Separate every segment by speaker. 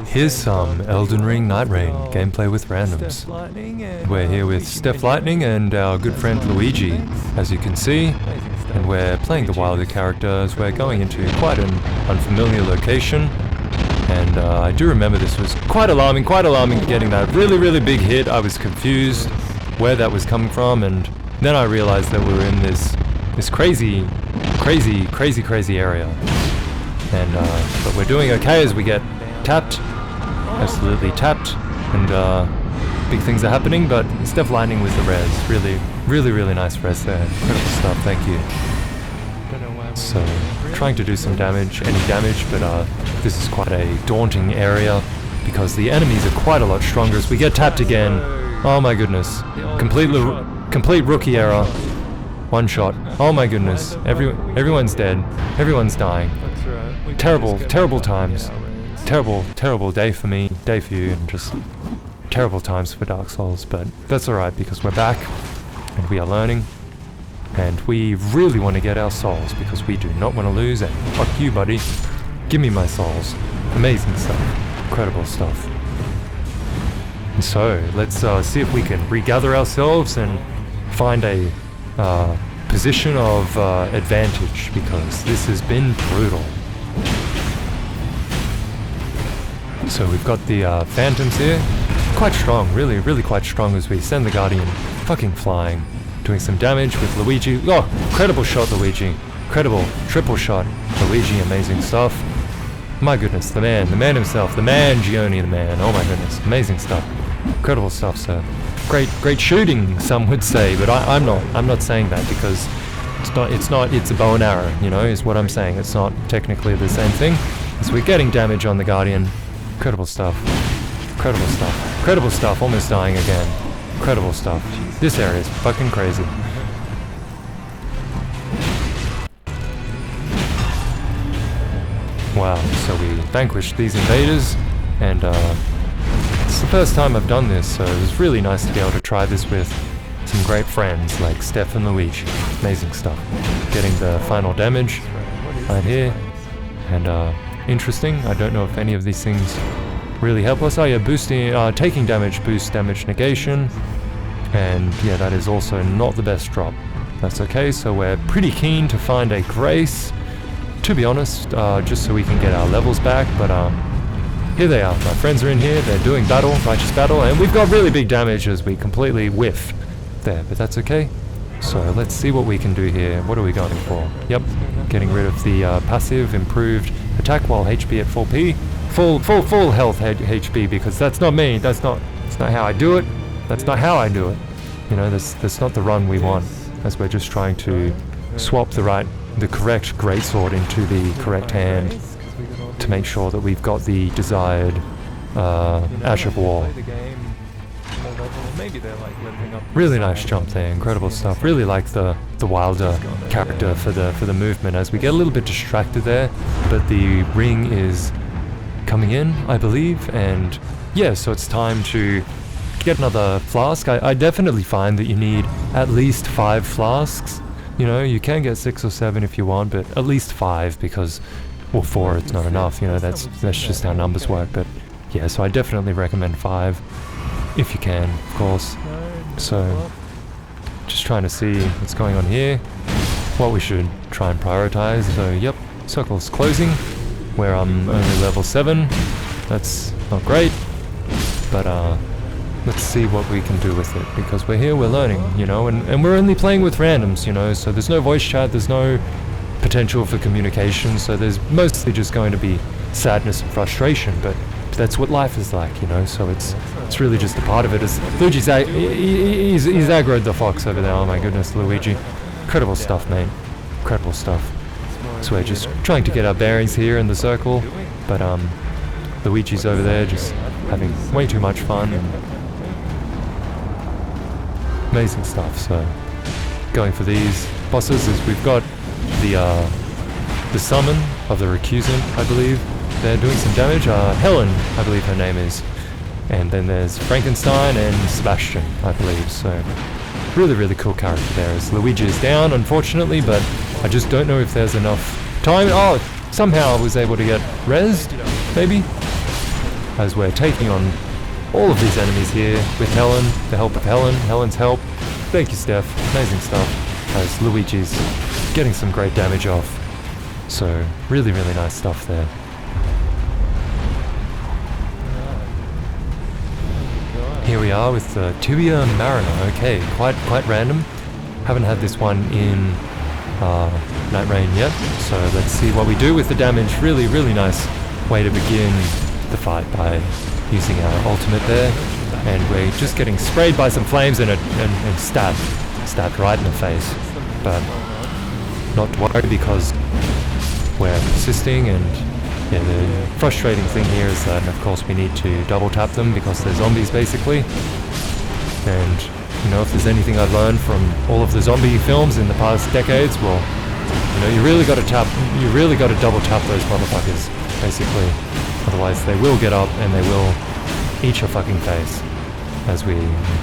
Speaker 1: Here's some Elden Ring Nightreign gameplay with randoms. We're here with Steph Lightning and our good friend Luigi, as you can see, and we're playing the wilder characters. We're going into quite an unfamiliar location, and I do remember this was quite alarming getting that really big hit. I was confused where that was coming from, and then I realized that we were in this crazy area. And but we're doing okay as we get tapped, absolutely tapped, and big things are happening. But Steph Lightning with the res, really nice res there, incredible stuff. Thank you. So trying to do some damage, any damage, but this is quite a daunting area because the enemies are quite a lot stronger. As we get tapped again, oh my goodness, complete rookie error. One shot. Oh my goodness. Everyone's dead. Everyone's dying. Terrible times. Terrible day for me, day for you, and just terrible times for Dark Souls. But that's alright because we're back and we are learning. And we really want to get our souls because we do not want to lose. And fuck you, buddy. Give me my souls. Amazing stuff. Incredible stuff. And so, let's see if we can regather ourselves and find a position of advantage, because this has been brutal. So we've got the phantoms here, quite strong, really quite strong, as we send the Guardian fucking flying, doing some damage with Luigi. Oh, incredible shot Luigi, incredible triple shot Luigi, amazing stuff. My goodness, the man himself, the man, Gioni the man, oh my goodness, amazing stuff, incredible stuff, sir. Great shooting, some would say, but I'm not saying that, because it's a bow and arrow, you know, is what I'm saying. It's not technically the same thing. So we're getting damage on the Guardian. Incredible stuff, almost dying again. Incredible stuff. This area is fucking crazy. Wow, so we vanquished these invaders, and it's the first time I've done this, so it was really nice to be able to try this with some great friends like Steph and Luigi. Amazing stuff. Getting the final damage right here, and interesting. I don't know if any of these things really help us. Oh yeah, boosting, taking damage boosts damage negation, and yeah, that is also not the best drop. That's okay. So we're pretty keen to find a grace, to be honest, just so we can get our levels back. But here they are. My friends are in here. They're doing battle, righteous battle, and we've got really big damage as we completely whiff there. But that's okay. So let's see what we can do here. What are we going for? Yep, getting rid of the passive, improved attack while HP at full P, full health HP, because that's not me. That's not how I do it. That's not how I do it. You know, that's not the run we want. As we're just trying to swap the correct greatsword into the correct hand to make sure that we've got the desired Ash of War. Really nice jump there, incredible stuff. Really like the wilder character for the movement, as we get a little bit distracted there, but the ring is coming in, I believe, and yeah, so it's time to get another flask. I definitely find that you need at least 5 flasks. You know, you can get 6 or 7 if you want, but at least 5, because, well, 4 it's not enough, you know, that's just how numbers work. But yeah, so I definitely recommend 5 if you can, of course. So just trying to see what's going on here, what we should try and prioritize. So yep, circle's closing. We're only level 7. That's not great, but let's see what we can do with it, because we're here, we're learning, you know, and we're only playing with randoms, you know, so there's no voice chat, there's no potential for communication, so there's mostly just going to be sadness and frustration, but that's what life is like, you know, so it's really just a part of it. As Luigi's he's aggroed the fox over there. Oh my goodness, Luigi. Incredible stuff, mate. Incredible stuff. So we're just trying to get our bearings here in the circle, but Luigi's over there just having way too much fun. Amazing stuff. So going for these bosses, is we've got the summon of the recusant, I believe. They're doing some damage. Helen, I believe her name is. And then there's Frankenstein and Sebastian, I believe. So really cool character there. As Luigi is down, unfortunately, but I just don't know if there's enough time. Oh, somehow I was able to get rezzed, maybe? as we're taking on all of these enemies here with Helen, the help of Helen, Helen's help. Thank you, Steph. Amazing stuff, as Luigi's getting some great damage off. So, really, really nice stuff there. Here we are with the Tibia Mariner. Okay, quite random. Haven't had this one in Nightreign yet, so let's see what we do with the damage. Really, really nice way to begin the fight by using our ultimate there, and we're just getting sprayed by some flames and stabbed right in the face. But not to worry, because we're persisting, and yeah, the frustrating thing here is that, of course, we need to double tap them because they're zombies basically. And you know, if there's anything I've learned from all of the zombie films in the past decades, well, you know, you really got to double tap those motherfuckers, basically. Otherwise they will get up and they will eat your fucking face. As we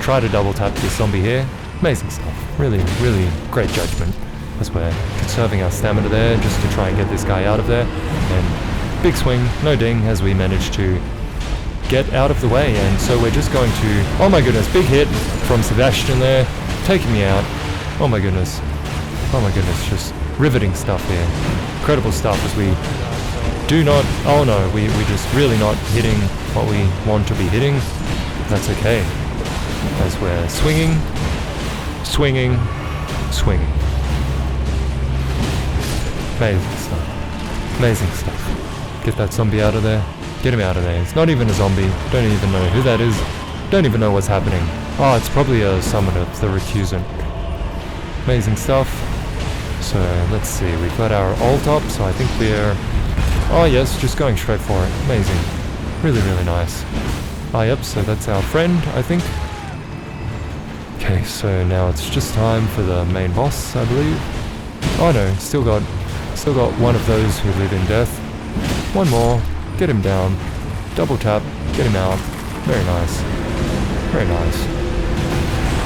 Speaker 1: try to double tap this zombie here. Amazing stuff. Really, really great judgment. As we're conserving our stamina there just to try and get this guy out of there. And big swing, no ding, as we manage to get out of the way. And so we're just going to, oh my goodness, big hit from Sebastian there, taking me out. Oh my goodness, just riveting stuff here. Incredible stuff, as we do not, oh no, we're just really not hitting what we want to be hitting. That's okay, as we're swinging. Amazing stuff. Get that zombie out of there. Get him out of there. It's not even a zombie. Don't even know who that is. Don't even know what's happening. Oh, it's probably a summon of the recusant. Amazing stuff. So, let's see. We've got our ult up, so I think we're... Oh yes, just going straight for it. Amazing. Really, really nice. Ah, yep, so that's our friend, I think. Okay, so now it's just time for the main boss, I believe. Oh no, still got one of those who live in death. One more. Get him down. Double tap. Get him out. Very nice. Very nice.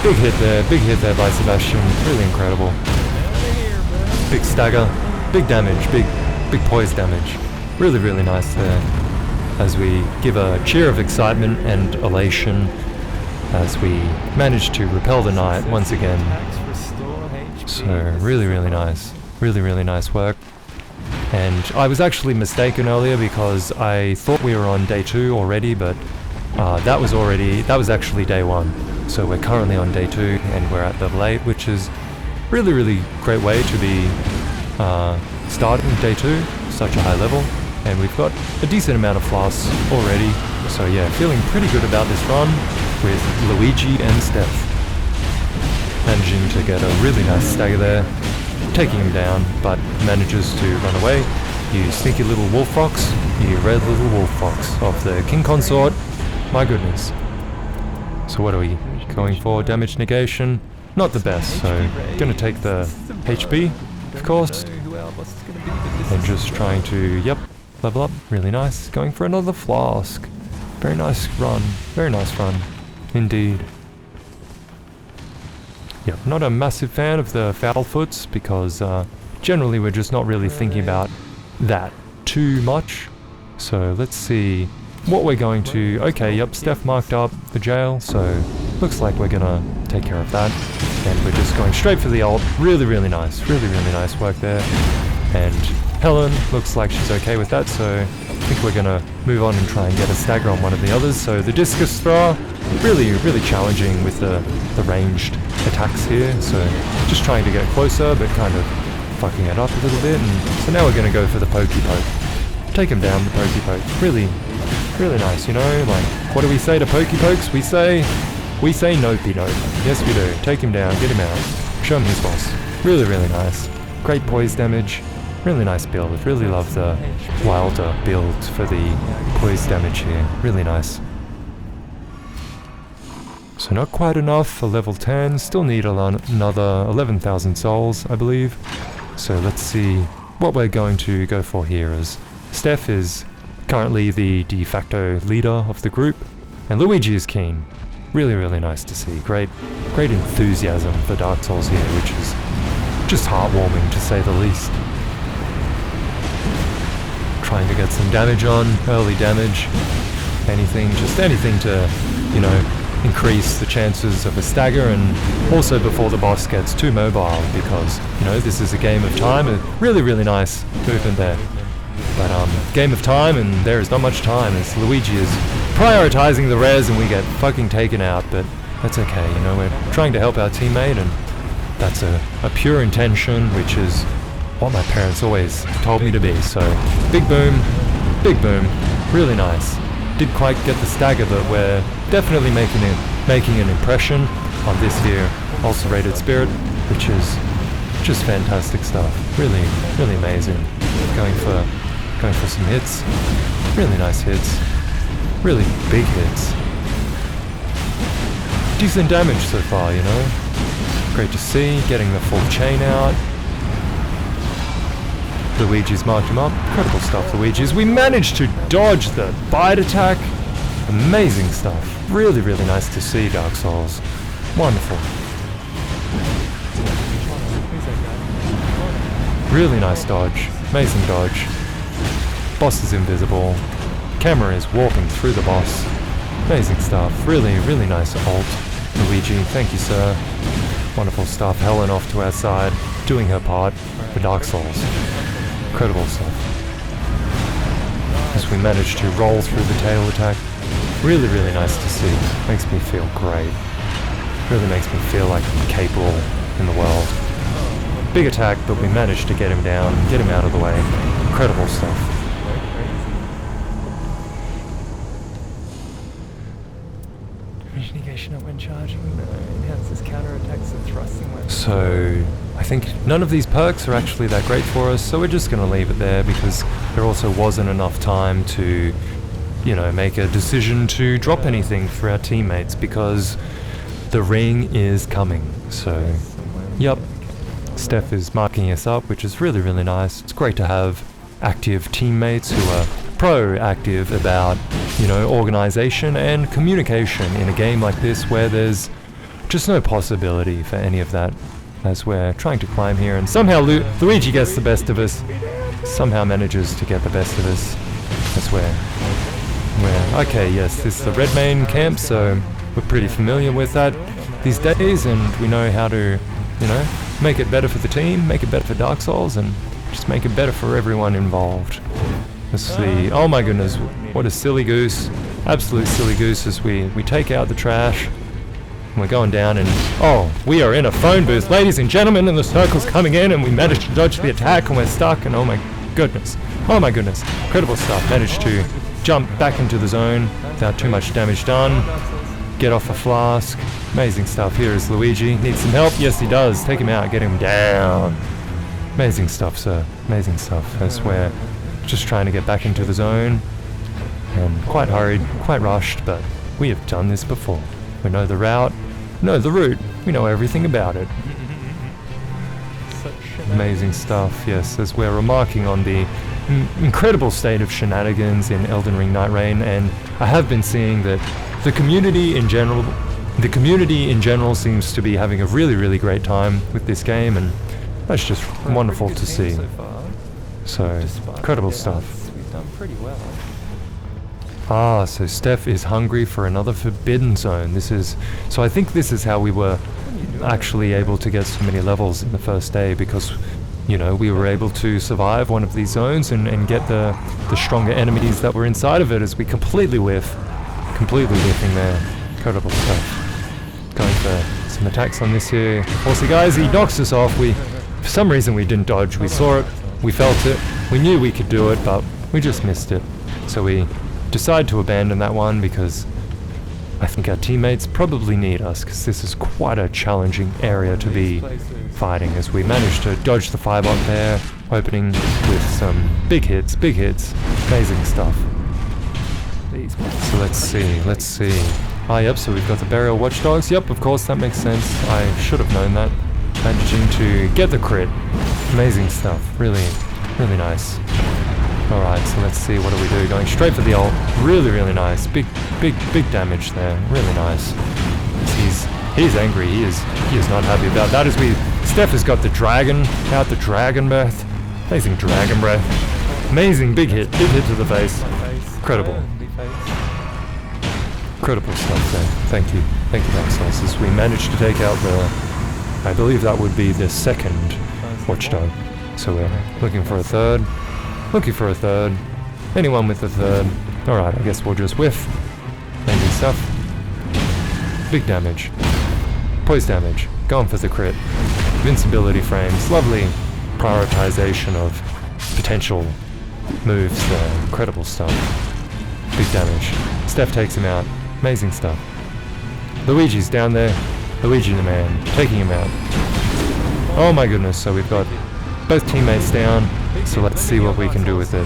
Speaker 1: Big hit there by Sebastian. Really incredible. Big stagger. Big damage. Big poise damage. Really, really nice there. As we give a cheer of excitement and elation as we manage to repel the knight once again. So really, really nice. Really, really nice work. And I was actually mistaken earlier because I thought we were on day 2 already, but that was actually day 1. So we're currently on day 2 and we're at level 8, which is really, really great way to be starting day 2, such a high level. And we've got a decent amount of flasks already. So yeah, feeling pretty good about this run with Luigi and Steph. Managing to get a really nice stagger there. Taking him down, but manages to run away. You sneaky little wolf fox. You red little wolf fox of the king consort. My goodness. So what are we going for? Damage negation. Not the best, so gonna take the HP, of course. And just trying to, yep, level up. Really nice. Going for another flask. Very nice run. Very nice run. Indeed. Yep, not a massive fan of the foul foots because generally we're just not really thinking about that too much. So let's see what we're going to... Okay, yep, Steph marked up the jail, so looks like we're gonna take care of that. And we're just going straight for the ult. Really, really nice. Really, really nice work there. And Helen looks like she's okay with that, so I think we're gonna move on and try and get a stagger on one of the others. So the discus thrower, really, really challenging with the ranged attacks here, so just trying to get closer but kind of fucking it up a little bit. And so now we're going to go for the pokey poke. Take him down, the pokey poke. Really, really nice, you know, like, what do we say to pokey pokes? We say nopey nope. Yes we do. Take him down, get him out, show him his boss. Really, really nice. Great poise damage. Really nice build. Really love the wilder build for the poise damage here. Really nice. So not quite enough for level 10, still need another 11,000 souls, I believe. So let's see what we're going to go for here, as Steph is currently the de facto leader of the group, and Luigi is keen. Really, really nice to see. Great enthusiasm for Dark Souls here, which is just heartwarming to say the least. Trying to get some damage on, early damage. anything, just anything to, you know, increase the chances of a stagger, and also before the boss gets too mobile, because, you know, this is a game of time. A really, really nice movement there. But game of time, and there is not much time as Luigi is prioritizing the res and we get fucking taken out, but that's okay, you know, we're trying to help our teammate, and that's a pure intention, which is what my parents always told me to be. So big boom, really nice. Didn't quite get the stagger, but we're definitely making an impression on this here ulcerated spirit, which is just fantastic stuff. Really, really amazing. Going for some hits, really nice hits, really big hits. Decent damage so far, you know. Great to see, getting the full chain out. Luigi's marked him up. Incredible stuff, Luigi's. We managed to dodge the bite attack. Amazing stuff. Really, really nice to see, Dark Souls. Wonderful. Really nice dodge. Amazing dodge. Boss is invisible. Camera is warping through the boss. Amazing stuff. Really, really nice ult. Luigi, thank you, sir. Wonderful stuff. Helen off to our side, doing her part for Dark Souls. Incredible stuff. As we managed to roll through the tail attack. Really, really nice to see. Makes me feel great. Really makes me feel like I'm capable in the world. Big attack, but we managed to get him down, get him out of the way. Incredible stuff. When charging, enhances counterattacks and thrusting weapons. So I think none of these perks are actually that great for us, so we're just going to leave it there, because there also wasn't enough time to, you know, make a decision to drop anything for our teammates, because the ring is coming. So, yep, Steph is marking us up, which is really, really nice. It's great to have active teammates who are proactive about, you know, organization and communication in a game like this, where there's just no possibility for any of that, as we're trying to climb here, and somehow Luigi gets the best of us, somehow manages to get the best of us. That's where okay, yes, this is the Red Main camp, so we're pretty familiar with that these days, and we know how to, you know, make it better for the team, make it better for Dark Souls, and just make it better for everyone involved. Let's see. Oh my goodness, what a silly goose. Absolute silly goose as we take out the trash. And we're going down, and oh, we are in a phone booth, ladies and gentlemen, and the circle's coming in, and we managed to dodge the attack, and we're stuck, and oh my goodness. Oh my goodness. Incredible stuff. Managed to jump back into the zone without too much damage done. Get off a flask. Amazing stuff. Here is Luigi. Needs some help? Yes, he does. Take him out. Get him down. Amazing stuff, sir. Amazing stuff. I swear. Just trying to get back into the zone, and quite hurried, quite rushed, but we have done this before. We know the route, know the route, we know everything about it. Amazing stuff, yes, as we're remarking on the incredible state of shenanigans in Elden Ring Nightreign, and I have been seeing that the community in general seems to be having a really, really great time with this game, and that's just wonderful to see. So, incredible stuff. We've done pretty well. Ah, so Steph is hungry for another forbidden zone. So I think this is how we were actually able to get so many levels in the first day, because, you know, we were able to survive one of these zones and get the stronger enemies that were inside of it, as we completely whiffing there. Incredible stuff. Going for some attacks on this here. Also, guys, he knocks us off. For some reason we didn't dodge. We saw it. We felt it, we knew we could do it, but we just missed it. So we decided to abandon that one, because I think our teammates probably need us, because this is quite a challenging area to be fighting, as we managed to dodge the firebot there, opening with some big hits, amazing stuff. So let's see. Ah, yep, so we've got the burial watchdogs. Yep, of course, that makes sense. I should have known that. Managing to get the crit. Amazing stuff. Really, really nice. Alright, so let's see, what do we do? Going straight for the ult. Really, really nice. Big damage there. Really nice. He's angry. He is not happy about that, as Steph has got the dragon breath. Amazing dragon breath. Amazing big hit to the face. Incredible. Incredible stuff there. Thank you. Thank you, Dark Souls. As we managed to take out I believe that would be the second watchdog. So we're looking for a third. Looking for a third. Anyone with a third. Alright, I guess we'll just whiff. Amazing stuff. Big damage. Poise damage. Going for the crit. Invincibility frames. Lovely prioritization of potential moves there. Incredible stuff. Big damage. Steph takes him out. Amazing stuff. Luigi's down there. Luigi the Man. Taking him out. Oh my goodness, so we've got both teammates down. So let's see what we can do with it.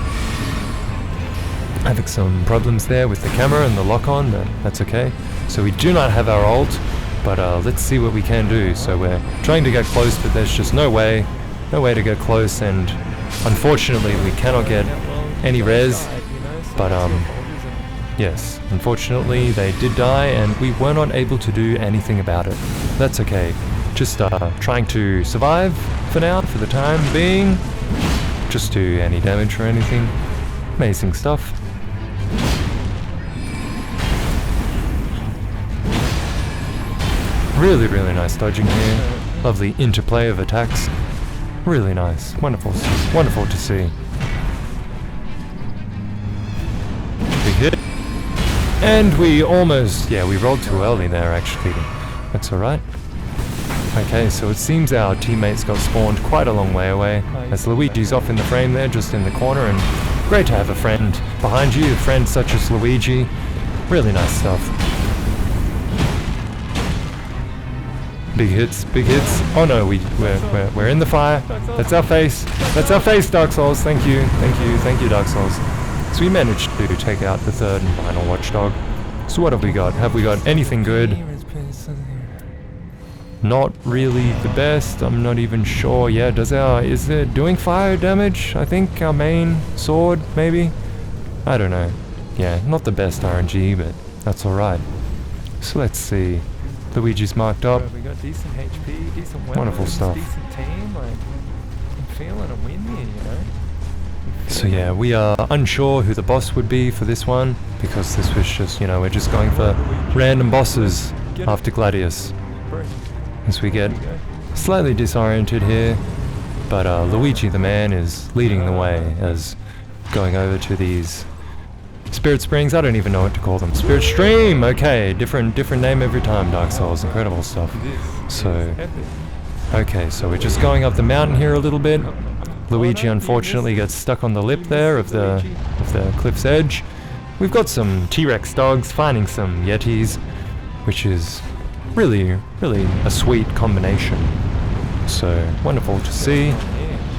Speaker 1: Having some problems there with the camera and the lock-on, but that's okay. So we do not have our ult, but let's see what we can do. So we're trying to get close, but there's just no way to get close, and unfortunately we cannot get any res. But yes, unfortunately they did die, and we were not able to do anything about it. That's okay. Just trying to survive for now, for the time being. Just do any damage or anything. Amazing stuff. Really, really nice dodging here. Lovely interplay of attacks. Really nice. Wonderful. Wonderful to see. Big hit. And we almost... yeah, we rolled too early there, actually. That's alright. Okay, so it seems our teammates got spawned quite a long way away, as Luigi's off in the frame there, just in the corner, and great to have a friend behind you, a friend such as Luigi. Really nice stuff. Big hits, big hits. Oh no, we're in the fire. That's our face. That's our face, Dark Souls. Thank you, thank you, thank you, Dark Souls. So we managed to take out the third and final watchdog. So what have we got? Have we got anything good? Not really the best. I'm not even sure. Yeah, is it doing fire damage? I think our main sword, maybe? I don't know. Yeah, not the best RNG, but that's alright. So let's see. Luigi's marked up.
Speaker 2: We got decent HP, decent weapons,
Speaker 1: wonderful stuff.
Speaker 2: Decent team. Like, I'm feeling a win here, you know.
Speaker 1: So yeah, we are unsure who the boss would be for this one, because this was just, you know, we're just going for random bosses after Gladius. As we get slightly disoriented here, but Luigi the Man is leading the way as going over to these Spirit Springs. I don't even know what to call them. Spirit Stream! Okay, different name every time, Dark Souls. Incredible stuff. So, okay, so we're just going up the mountain here a little bit. Luigi unfortunately gets stuck on the lip there of the cliff's edge. We've got some T-Rex dogs finding some Yetis, which is really a sweet combination. So wonderful to see.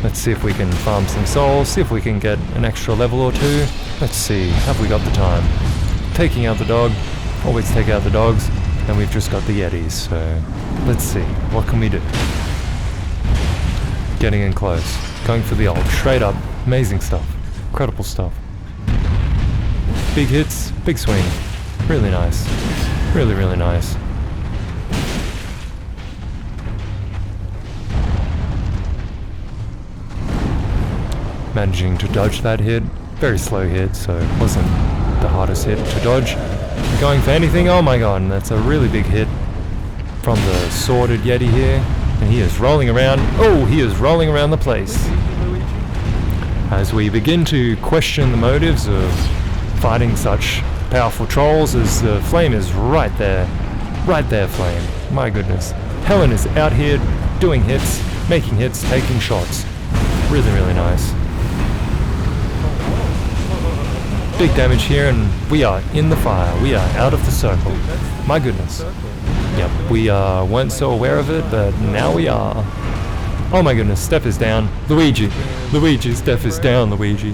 Speaker 1: Let's see if we can farm some souls, see if we can get an extra level or two. Let's see, have we got the time? Taking out the dog, always take out the dogs, and we've just got the Yetis, so let's see, what can we do? Getting in close, going for the ult, straight up, amazing stuff, incredible stuff. Big hits, big swing, really nice, really nice. Managing to dodge that hit. Very slow hit, so it wasn't the hardest hit to dodge. Going for anything, oh my god, and that's a really big hit from the sworded Yeti here. And he is rolling around, oh, he is rolling around the place. As we begin to question the motives of fighting such powerful trolls, as the flame is right there, flame, my goodness. Helen is out here doing hits, making hits, taking shots. Really nice. Big damage here, and we are in the fire. We are out of the circle. My goodness. Yep, we weren't so aware of it, but now we are. Oh my goodness, Steph is down. Luigi, Steph is down, Luigi.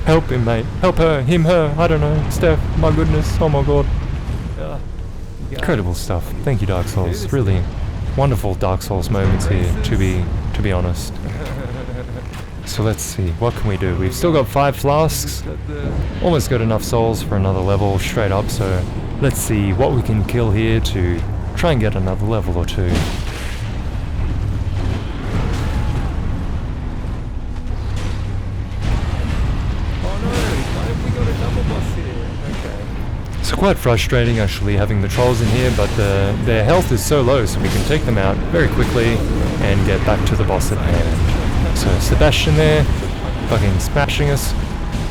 Speaker 1: Help him, mate. Help her, him, her, I don't know. Steph, my goodness, oh my god. Incredible stuff. Thank you, Dark Souls. Really wonderful Dark Souls moments here, to be honest. So let's see, what can we do? We've still got 5 flasks, almost got enough souls for another level straight up, so let's see what we can kill here to try and get another level or 2. So quite frustrating actually having the trolls in here, but their health is so low, so we can take them out very quickly and get back to the boss at hand. So Sebastian there, fucking smashing us.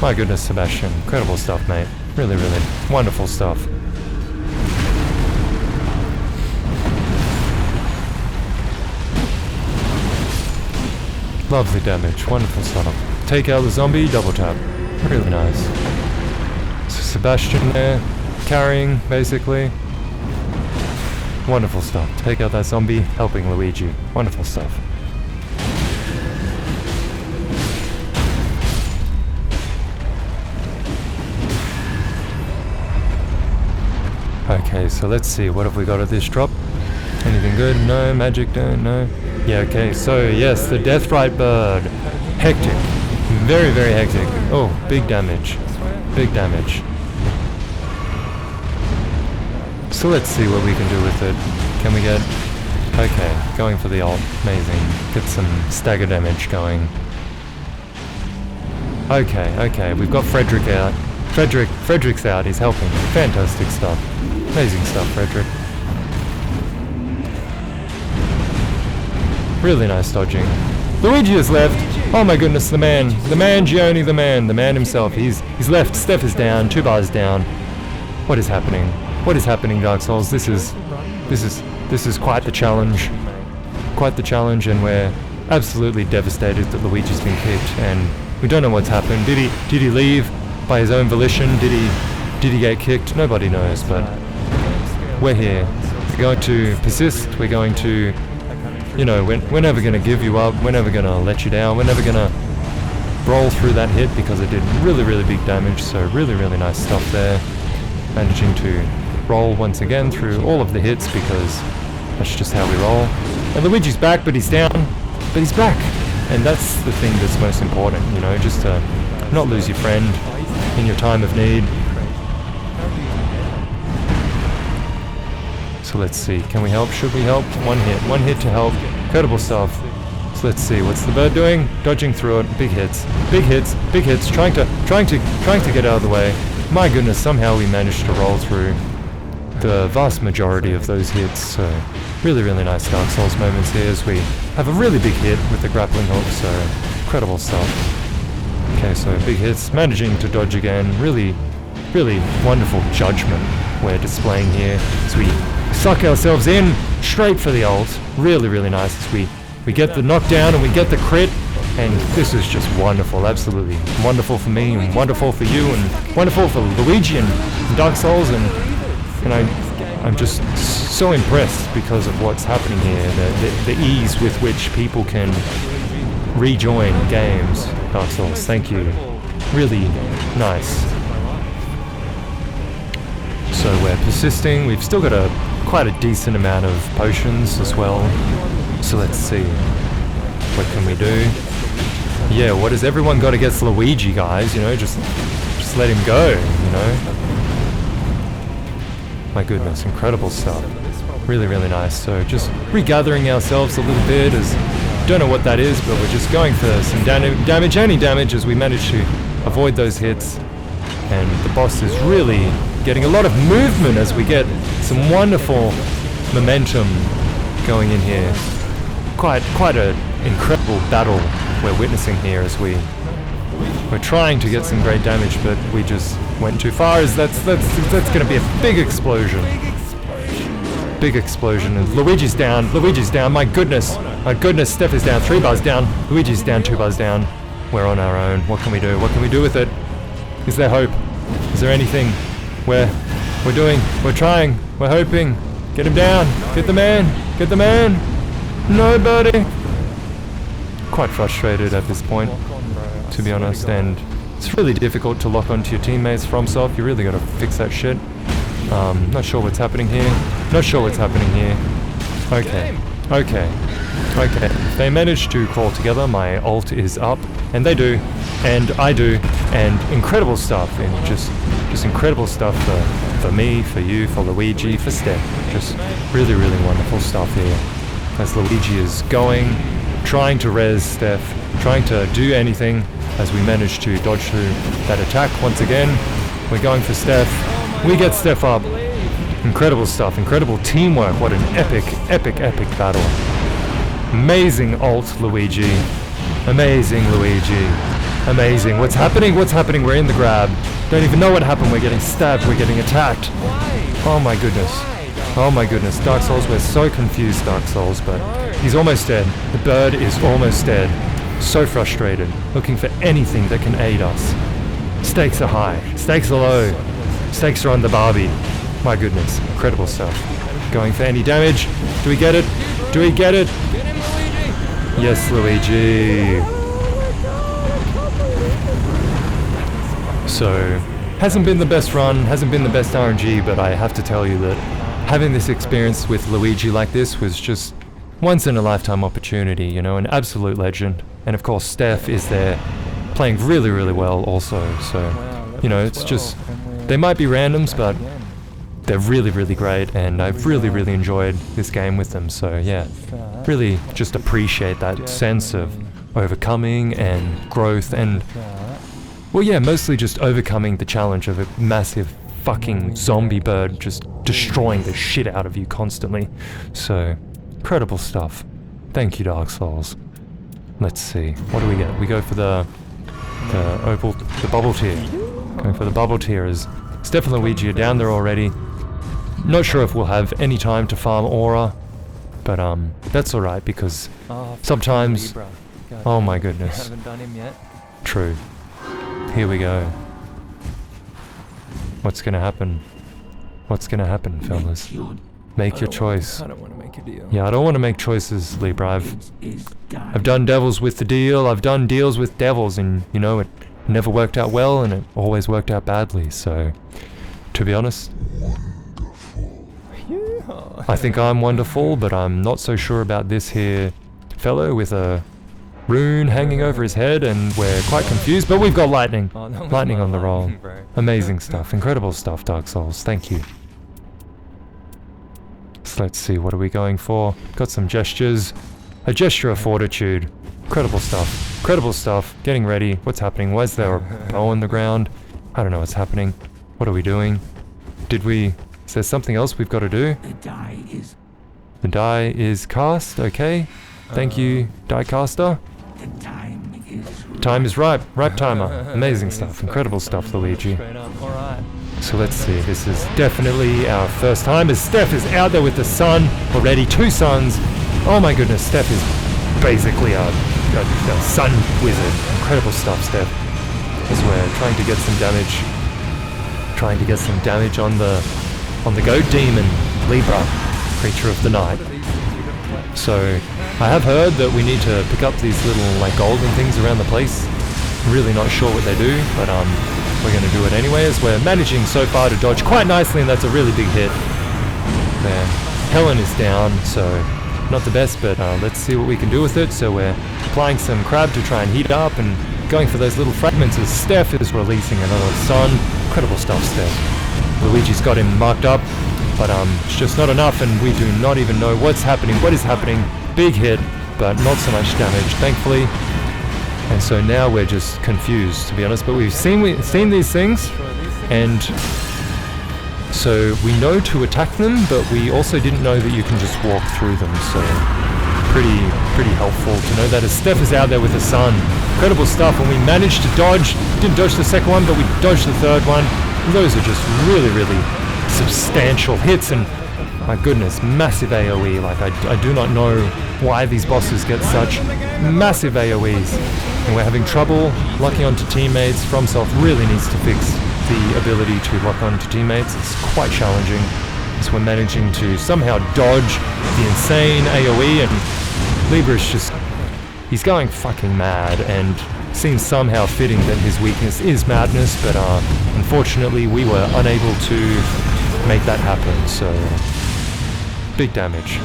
Speaker 1: My goodness, Sebastian, incredible stuff, mate. Really, really wonderful stuff. Lovely damage, wonderful stuff. Take out the zombie, double tap. Really nice. So Sebastian there, carrying, basically. Wonderful stuff. Take out that zombie, helping Luigi. Wonderful stuff. Okay, so let's see, what have we got at this drop? Anything good? No. Magic? No. Yeah, okay, so yes, the Deathrite Bird. Hectic. Very, very hectic. Oh, big damage. Big damage. So let's see what we can do with it. Can we get... Okay, going for the ult. Amazing. Get some stagger damage going. Okay, we've got Frederick out. Frederick's out, he's helping. Fantastic stuff. Amazing stuff, Frederick. Really nice dodging. Luigi is left. Oh my goodness, the man, Gioni, the man himself. He's left. Steph is down. 2 bars down. What is happening? What is happening, Dark Souls? This is quite the challenge. Quite the challenge, and we're absolutely devastated that Luigi's been kicked, and we don't know what's happened. Did he leave by his own volition? Did he get kicked? Nobody knows, but we're here. We're going to persist. We're going to, you know, we're never going to give you up. We're never going to let you down. We're never going to roll through that hit because it did really, really big damage. So really, really nice stuff there. Managing to roll once again through all of the hits because that's just how we roll. And Luigi's back, but he's down. But he's back. And that's the thing that's most important, you know, just to not lose your friend in your time of need. So let's see, can we help? Should we help? One hit to help. Incredible stuff. So let's see, what's the bird doing? Dodging through it. Big hits, trying to get out of the way. My goodness, somehow we managed to roll through the vast majority of those hits. So really, really nice Dark Souls moments here as we have a really big hit with the grappling hook. So incredible stuff. Okay, so big hits, managing to dodge again. Really, really wonderful judgment we're displaying here as we suck ourselves in straight for the ult. Really, really nice as we get the knockdown and we get the crit. And this is just wonderful, absolutely wonderful for me and wonderful for you and wonderful for Luigi and Dark Souls. And I'm just so impressed because of what's happening here, the ease with which people can rejoin games. Dark Souls, thank you. Really nice. So we're persisting. We've still got quite a decent amount of potions as well. So let's see. What can we do? Yeah, what has everyone got against Luigi, guys? You know, just let him go, you know? My goodness, incredible stuff. Really, really nice. So just regathering ourselves a little bit as don't know what that is, but we're just going for some damage, any damage as we manage to avoid those hits. And the boss is really getting a lot of movement as we get some wonderful momentum going in here. Quite an incredible battle we're witnessing here as we're trying to get some great damage, but we just went too far. As that's going to be a big explosion. Big explosion. And Luigi's down. My goodness. Steph is down. 3 bars down. Luigi's down. 2 bars down. We're on our own. What can we do? What can we do with it? Is there hope? Is there anything? We're trying. We're hoping. Get him down. Get the man. Nobody. Quite frustrated at this point, to be honest, and it's really difficult to lock onto your teammates from soft. You really got to fix that shit. Not sure what's happening here. Okay. If they manage to crawl together, my ult is up, and they do, and I do, and incredible stuff, and just incredible stuff for me, for you, for Luigi, for Steph. Just really, really wonderful stuff here. As Luigi is trying to res Steph, trying to do anything as we manage to dodge through that attack once again. We're going for Steph. We get Steph up. Incredible stuff, incredible teamwork. What an epic, epic, epic battle. Amazing ult, Luigi. Amazing, Luigi. Amazing. What's happening? What's happening? We're in the grab. Don't even know what happened. We're getting stabbed. We're getting attacked. Oh my goodness. Oh my goodness. Dark Souls, we're so confused, Dark Souls, but he's almost dead. The bird is almost dead. So frustrated. Looking for anything that can aid us. Stakes are high. Stakes are low. Stakes are on the Barbie. My goodness. Incredible stuff. Going for any damage. Do we get it? Do we get it? Yes, Luigi. So, hasn't been the best run, hasn't been the best RNG, but I have to tell you that having this experience with Luigi like this was just once in a lifetime opportunity, you know, an absolute legend. And of course, Steph is there playing really, really well also. So, you know, it's just, they might be randoms, but they're really, really great, and I've really, really enjoyed this game with them. So yeah, really just appreciate that sense of overcoming and growth and, well yeah, mostly just overcoming the challenge of a massive fucking zombie bird just destroying the shit out of you constantly. So, incredible stuff. Thank you, Dark Souls. Let's see, what do we get? We go for the bubble tier. Going for the bubble tier as Steph and Luigi are down there already. Not sure if we'll have any time to farm aura, but that's alright because sometimes... Oh my goodness.
Speaker 2: Haven't done him yet.
Speaker 1: True. Here we go. What's gonna happen? What's gonna happen, fellas? Make your choice.
Speaker 2: I don't want to make a deal.
Speaker 1: Yeah, I don't want to make choices, Libra. I've done devils with the deal, I've done deals with devils, and you know, it never worked out well and it always worked out badly, so to be honest, I think I'm wonderful, but I'm not so sure about this here fellow with a rune hanging over his head, and we're quite confused, but we've got lightning. Lightning on the roll. Amazing stuff, incredible stuff, Dark Souls, thank you. So let's see, what are we going for? Got some gestures. A gesture of fortitude. Incredible stuff. Incredible stuff. Getting ready. What's happening? Why is there a bow on the ground? I don't know what's happening. What are we doing? Is there something else we've got to do? The die is cast, okay. Thank you, die caster. Time is ripe. Ripe timer. Amazing stuff. Incredible stuff, Luigi. So let's see, this is definitely our first time as Steph is out there with the sun already. 2 suns. Oh my goodness, Steph is basically a sun wizard. Incredible stuff, Steph. As we're trying to get some damage. Trying to get some damage on the goat demon, Libra, creature of the night. So I have heard that we need to pick up these little like golden things around the place. Really not sure what they do, but we're going to do it anyway, as we're managing so far to dodge quite nicely, and that's a really big hit. There. Helen is down, so not the best, but let's see what we can do with it. So we're applying some crab to try and heat it up and going for those little fragments as Steph is releasing another sun. Incredible stuff, Steph. Luigi's got him marked up, but it's just not enough, and we do not even know what's happening, what is happening. Big hit, but not so much damage, thankfully. And so now we're just confused, to be honest, but we've seen these things, and so we know to attack them, but we also didn't know that you can just walk through them, so pretty helpful to know that as Steph is out there with the sun. Incredible stuff, and we managed to dodge. Didn't dodge the second one, but we dodged the third one. And those are just really, really substantial hits, and my goodness, massive AoE. Like, I do not know why these bosses get such massive AoEs. And we're having trouble locking onto teammates. FromSoft really needs to fix the ability to lock onto teammates. It's quite challenging. So we're managing to somehow dodge the insane AoE, and Libra's just, he's going fucking mad, and seems somehow fitting that his weakness is madness, but unfortunately we were unable to make that happen, so big damage.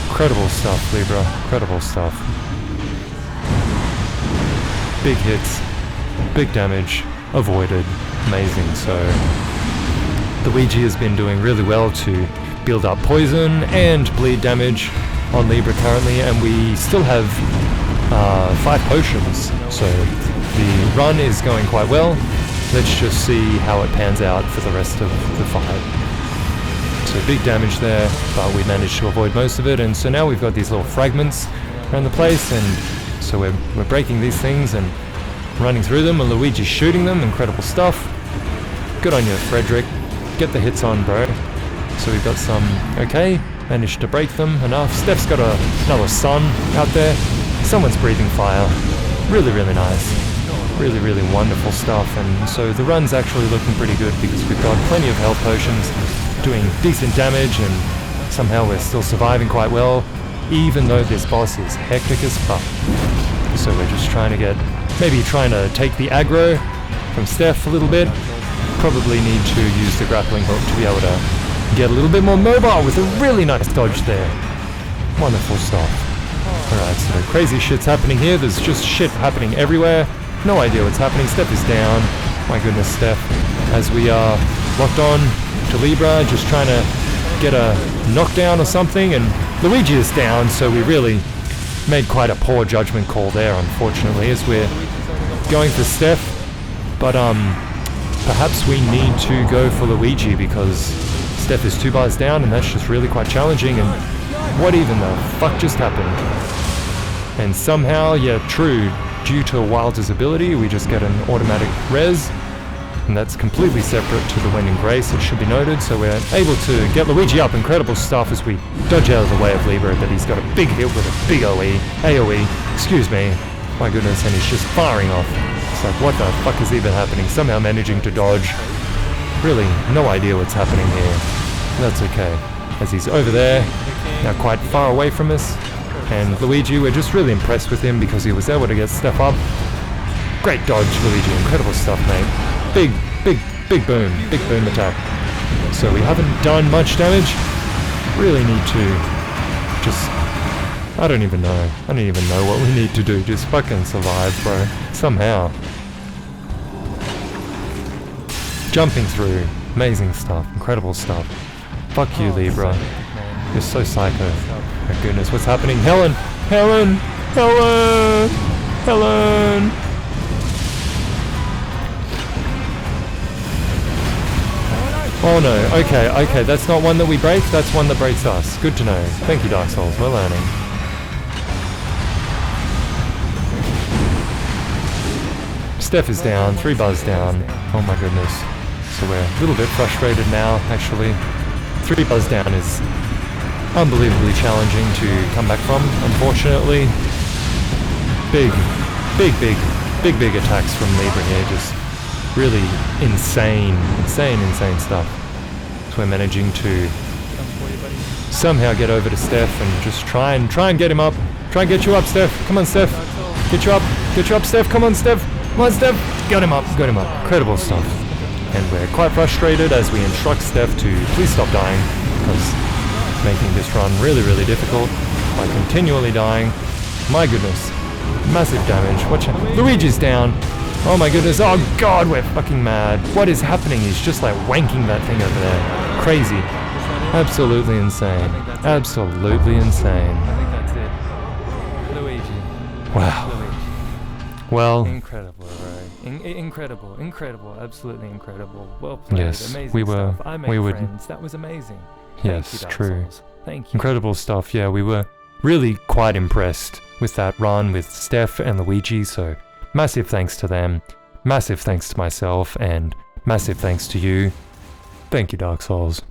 Speaker 1: Incredible stuff, Libra, incredible stuff. Big hits, big damage, avoided, amazing. So Luigi has been doing really well to build up poison and bleed damage on Libra currently, and we still have 5 potions, so the run is going quite well. let's just see how it pans out for the rest of the fight. So big damage there, but we managed to avoid most of it, and so now we've got these little fragments around the place, and so we're breaking these things and running through them, and Luigi's shooting them. Incredible stuff. Good on you, Frederick. Get the hits on, bro. So we've got some, okay, managed to break them enough. Steph's got another sun out there. Someone's breathing fire. Really, really nice. Really, really wonderful stuff. And so the run's actually looking pretty good because we've got plenty of health potions, doing decent damage, and somehow we're still surviving quite well, even though this boss is hectic as fuck. So we're just trying to take the aggro from Steph a little bit. Probably need to use the grappling hook to be able to get a little bit more mobile with a really nice dodge there. Wonderful stuff. Alright, so crazy shit's happening here. There's just shit happening everywhere. No idea what's happening. Steph is down. My goodness, Steph. As we are locked on to Libra, just trying to get a knockdown or something, and Luigi is down, so we really made quite a poor judgment call there, unfortunately, as we're going for Steph. But perhaps we need to go for Luigi because Steph is 2 bars down, and that's just really quite challenging. And what even the fuck just happened? And somehow, yeah, true, due to Wilder's ability, we just get an automatic res, and that's completely separate to the Wind and Grace, it should be noted. So we're able to get Luigi up. Incredible stuff as we dodge out of the way of Libra, but he's got a big hit with a big AoE, excuse me, my goodness, and he's just firing off. It's like, what the fuck is even happening? Somehow managing to dodge. Really, no idea what's happening here. That's okay, as he's over there, now quite far away from us. And Luigi, we're just really impressed with him because he was able to get Steph up. Great dodge, Luigi. Incredible stuff, mate. Big boom attack. So we haven't done much damage. Really need to just... I don't even know what we need to do. Just fucking survive, bro. Somehow. Jumping through. Amazing stuff. Incredible stuff. Fuck you, Libra. You're so psycho. My goodness, what's happening? Helen! Helen! Helen! Helen! Oh no, okay, that's not one that we break, that's one that breaks us. Good to know. Thank you, Dark Souls, we're learning. Steph is down, 3 bars down. Oh my goodness. So we're a little bit frustrated now, actually. 3 bars down is unbelievably challenging to come back from, unfortunately. Big attacks from Libra here, just really insane stuff. So we're managing to somehow get over to Steph and just try and get him up. Try and get you up, Steph. Come on, Steph. Get you up, Steph. Come on, Steph. Come on, Steph. Got him up. Incredible stuff. And we're quite frustrated as we instruct Steph to please stop dying, because making this run really difficult by continually dying. My goodness. Massive damage. Watch out. Luigi's down. Oh my goodness. Oh god, we're fucking mad. What is happening? He's just like wanking that thing over there. Crazy. Absolutely insane. Absolutely insane.
Speaker 2: I think that's it. Luigi.
Speaker 1: Wow.
Speaker 2: Luigi.
Speaker 1: Well,
Speaker 2: Incredible, right? Incredible, absolutely incredible. Well played,
Speaker 1: yes,
Speaker 2: amazing
Speaker 1: we were,
Speaker 2: stuff. I made friends. That was amazing.
Speaker 1: yes,
Speaker 2: Thank you, Dark
Speaker 1: true.
Speaker 2: Souls. Thank you.
Speaker 1: Incredible stuff, yeah, we were really quite impressed with that run with Steph and Luigi, so massive thanks to them, massive thanks to myself, and massive thanks to you. Thank you, Dark Souls.